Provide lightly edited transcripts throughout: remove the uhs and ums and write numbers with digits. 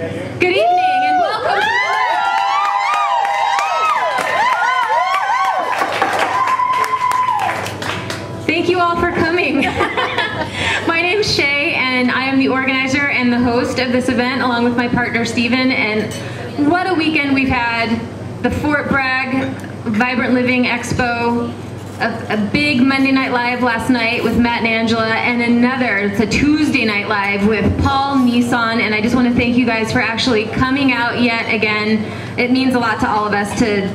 Good evening and welcome to Thank you all for coming. My name is Shea and I am the organizer and the host of this event along with my partner Steven, and what a weekend we've had. The Fort Bragg Vibrant Living Expo, a big Monday Night Live last night with Matt and Angela, and it's a Tuesday Night Live with Paul Nison, and I just want to thank you guys for actually coming out yet again. It means a lot to all of us to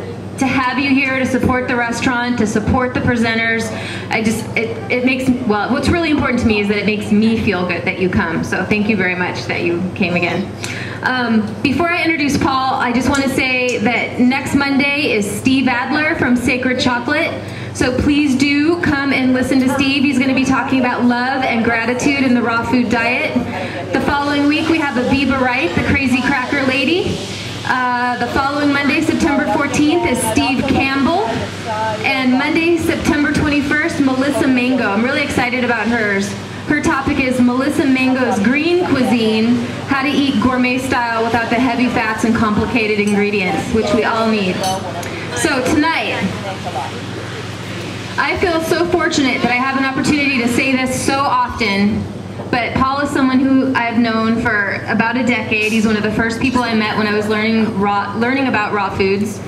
have you here, to support the restaurant, to support the presenters. It makes, well, what's really important to me is that it makes me feel good that you come, so thank you very much that you came again. Before I introduce Paul, I just want to say that next Monday is Steve Adler from Sacred Chocolate. So please do come and listen to Steve. He's going to be talking about love and gratitude in the raw food diet. The following week we have Aviva Wright, the crazy cracker lady. The following Monday, September 14th, is Steve Campbell. And Monday, September 21st, Melissa Mango. I'm really excited about hers. Her topic is Melissa Mango's Green Cuisine, how to eat gourmet style without the heavy fats and complicated ingredients, which we all need. So tonight, I feel so fortunate that I have an opportunity to say this so often, but Paul is someone who I've known for about a decade. He's one of the first people I met when I was learning about raw foods.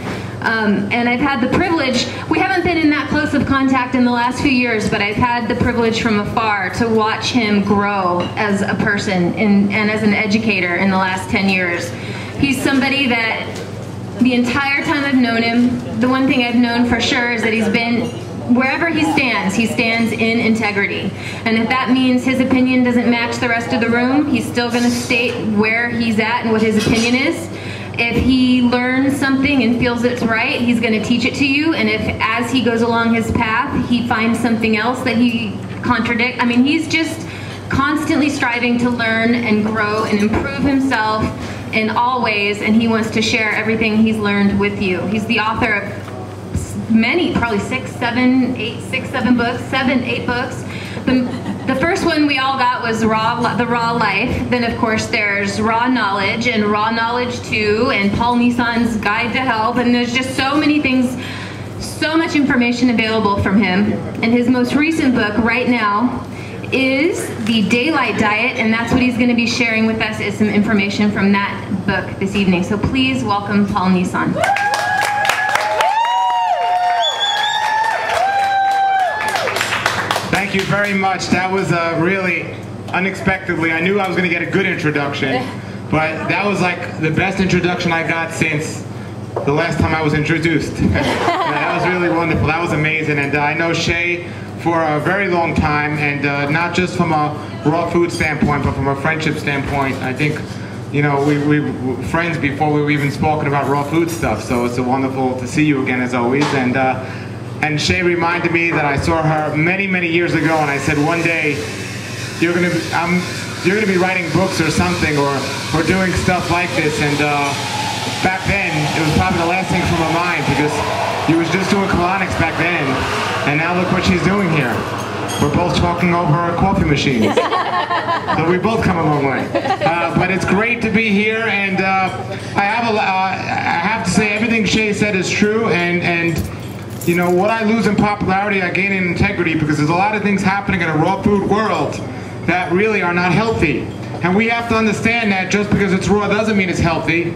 And I've had the privilege, we haven't been in that close of contact in the last few years, but I've had the privilege from afar to watch him grow as a person and as an educator in the last 10 years. He's somebody that the entire time I've known him, the one thing I've known for sure is that he's been, wherever he stands in integrity. And if that means his opinion doesn't match the rest of the room, he's still going to state where he's at and what his opinion is. If he learns something and feels it's right, he's going to teach it to you. And if as he goes along his path, he finds something else that he contradicts, I mean, he's just constantly striving to learn and grow and improve himself in all ways, and he wants to share everything he's learned with you. He's the author of many, probably 8 books. The first one we all got was The Raw Life. Then of course there's Raw Knowledge and Raw Knowledge 2 and Paul Nison's Guide to Health, and there's just so many things, so much information available from him. And his most recent book right now is The Daylight Diet, and that's what he's going to be sharing with us, is some information from that book this evening. So please welcome Paul Nison. Thank you very much. That was really unexpectedly. I knew I was going to get a good introduction, but that was like the best introduction I got since the last time I was introduced. That was really wonderful. That was amazing. And I know Shea for a very long time, and not just from a raw food standpoint, but from a friendship standpoint. I think, you know, we were friends before we were even spoken about raw food stuff. So it's wonderful to see you again as always. And Shea reminded me that I saw her many, many years ago, and I said, one day you're gonna be writing books or something, or doing stuff like this. And back then, it was probably the last thing from her mind, because you was just doing colonics back then, and now look what she's doing here. We're both talking over coffee machines. So we both come a long way. But it's great to be here, and I have to say everything Shea said is true, and you know, what I lose in popularity, I gain in integrity, because there's a lot of things happening in a raw food world that really are not healthy. And we have to understand that just because it's raw doesn't mean it's healthy.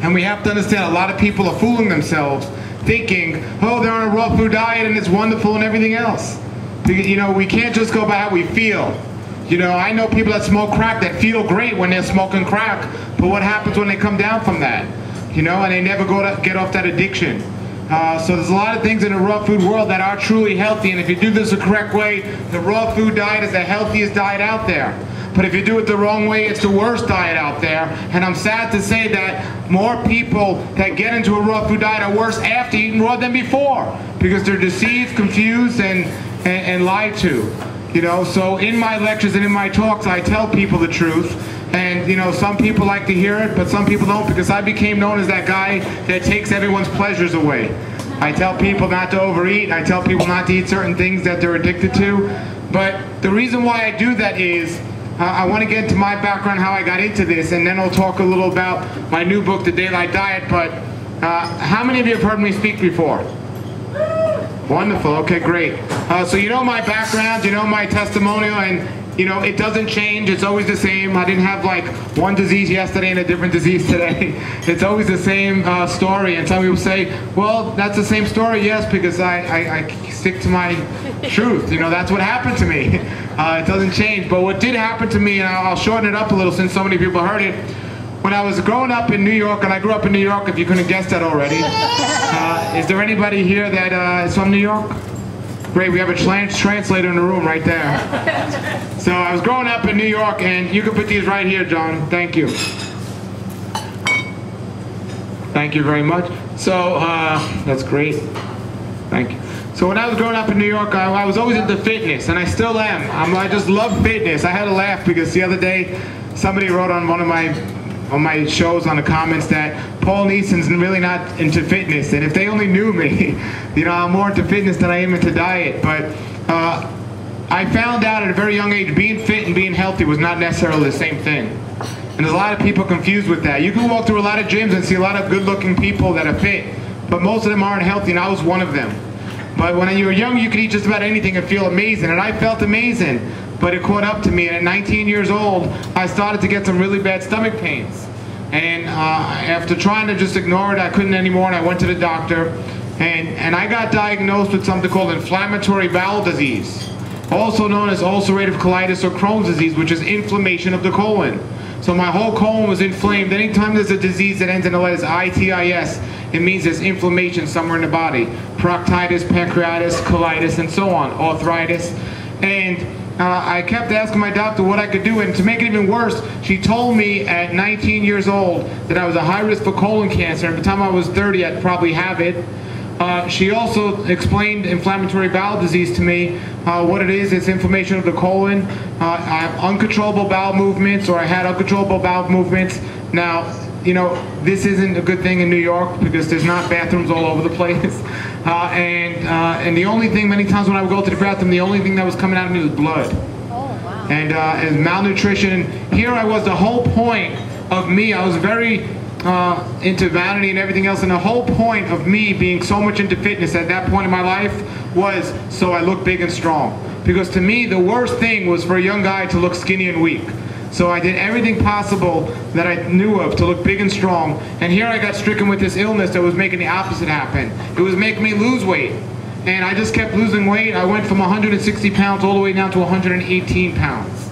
And we have to understand a lot of people are fooling themselves, thinking, oh, they're on a raw food diet and it's wonderful and everything else. You know, we can't just go by how we feel. You know, I know people that smoke crack that feel great when they're smoking crack, but what happens when they come down from that? You know, and they never get off that addiction. So there's a lot of things in the raw food world that are truly healthy, and if you do this the correct way, the raw food diet is the healthiest diet out there. But if you do it the wrong way, it's the worst diet out there. And I'm sad to say that more people that get into a raw food diet are worse after eating raw than before, because they're deceived, confused, and lied to. You know, so in my lectures and in my talks, I tell people the truth. And, you know, some people like to hear it, but some people don't, because I became known as that guy that takes everyone's pleasures away. I tell people not to overeat. I tell people not to eat certain things that they're addicted to. But the reason why I do that is I want to get into my background, how I got into this, and then I'll talk a little about my new book, The Daylight Diet. But how many of you have heard me speak before? Wonderful. Okay, great. So you know my background, you know my testimonial, and you know it doesn't change. It's always the same. I didn't have like one disease yesterday and a different disease today. It's always the same story. And some people say, well, that's the same story. Yes, because I stick to my truth. You know, that's what happened to me. It doesn't change. But what did happen to me, and I'll shorten it up a little since so many people heard it. When I was growing up in New York, and I grew up in New York, if you couldn't guess that already. Is there anybody here that is from New York? Great, we have a translator in the room right there. So I was growing up in New York, and you can put these right here, John. Thank you. Thank you very much. So, that's great. Thank you. So when I was growing up in New York, I was always into fitness, and I still am. I just love fitness. I had to laugh because the other day, somebody wrote on one of my shows on the comments that Paul Nison's really not into fitness, and if they only knew me, you know, I'm more into fitness than I am into diet. But I found out at a very young age being fit and being healthy was not necessarily the same thing. And there's a lot of people confused with that. You can walk through a lot of gyms and see a lot of good-looking people that are fit, but most of them aren't healthy, and I was one of them. But when you were young, you could eat just about anything and feel amazing, and I felt amazing. But it caught up to me, and at 19 years old, I started to get some really bad stomach pains. And after trying to just ignore it, I couldn't anymore, and I went to the doctor. And I got diagnosed with something called inflammatory bowel disease, also known as ulcerative colitis or Crohn's disease, which is inflammation of the colon. So my whole colon was inflamed. Anytime there's a disease that ends in the letters I-T-I-S, it means there's inflammation somewhere in the body. Proctitis, pancreatitis, colitis, and so on, arthritis. And I kept asking my doctor what I could do, and to make it even worse, she told me at 19 years old that I was a high risk for colon cancer, and by the time I was 30, I'd probably have it. She also explained inflammatory bowel disease to me. What it is, it's inflammation of the colon. I have uncontrollable bowel movements, or I had uncontrollable bowel movements. Now, you know, this isn't a good thing in New York because there's not bathrooms all over the place. And the only thing, many times when I would go to the bathroom, the only thing that was coming out of me was blood. Oh, wow. And malnutrition. Here I was, the whole point of me, I was very into vanity and everything else, and the whole point of me being so much into fitness at that point in my life was so I look big and strong. Because to me, the worst thing was for a young guy to look skinny and weak. So I did everything possible that I knew of to look big and strong. And here I got stricken with this illness that was making the opposite happen. It was making me lose weight. And I just kept losing weight. I went from 160 pounds all the way down to 118 pounds.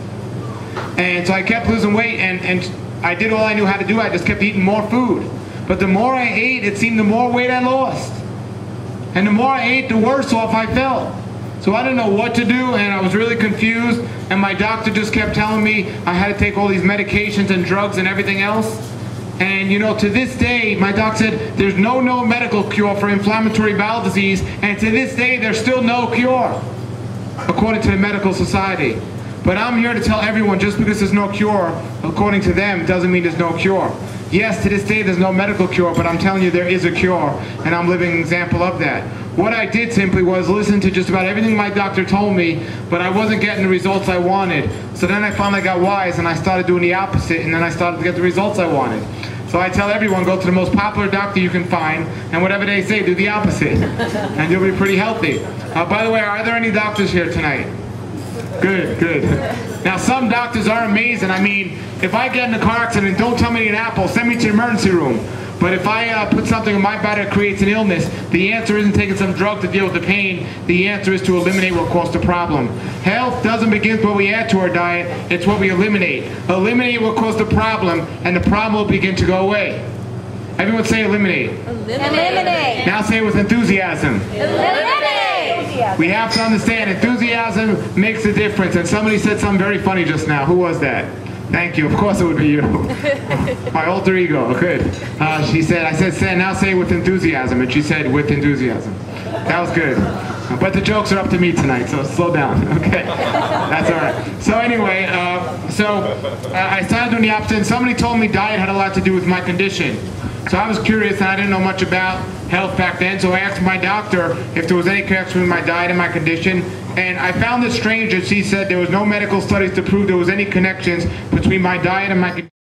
And so I kept losing weight, and I did all I knew how to do. I just kept eating more food. But the more I ate, it seemed the more weight I lost. And the more I ate, the worse off I felt. So I didn't know what to do, and I was really confused, and my doctor just kept telling me I had to take all these medications and drugs and everything else. And you know, to this day, my doctor said there's no known medical cure for inflammatory bowel disease, and to this day there's still no cure, according to the medical society. But I'm here to tell everyone, just because there's no cure, according to them, doesn't mean there's no cure. Yes, to this day there's no medical cure, but I'm telling you there is a cure, and I'm living an example of that. What I did simply was listen to just about everything my doctor told me, but I wasn't getting the results I wanted. So then I finally got wise, and I started doing the opposite, and then I started to get the results I wanted. So I tell everyone, go to the most popular doctor you can find, and whatever they say, do the opposite, and you'll be pretty healthy. By the way, are there any doctors here tonight? Good, good. Now, some doctors are amazing. I mean, if I get in a car accident, don't tell me to eat an apple, send me to the emergency room. But if I put something in my body that creates an illness, the answer isn't taking some drug to deal with the pain. The answer is to eliminate what caused the problem. Health doesn't begin with what we add to our diet, it's what we eliminate. Eliminate what caused the problem, and the problem will begin to go away. Everyone say eliminate. Eliminate. Now say it with enthusiasm. Eliminate. We have to understand enthusiasm makes a difference. And somebody said something very funny just now. Who was that? Thank you. Of course it would be you. My alter ego. Good. She said, I said, now say it with enthusiasm. And she said, with enthusiasm. That was good. But the jokes are up to me tonight, so slow down. Okay. That's all right. So anyway, I started doing the opposite. And somebody told me diet had a lot to do with my condition. So I was curious, and I didn't know much about health back then, so I asked my doctor if there was any connection between my diet and my condition, And I found it strange that she said there was no medical studies to prove there was any connections between my diet and my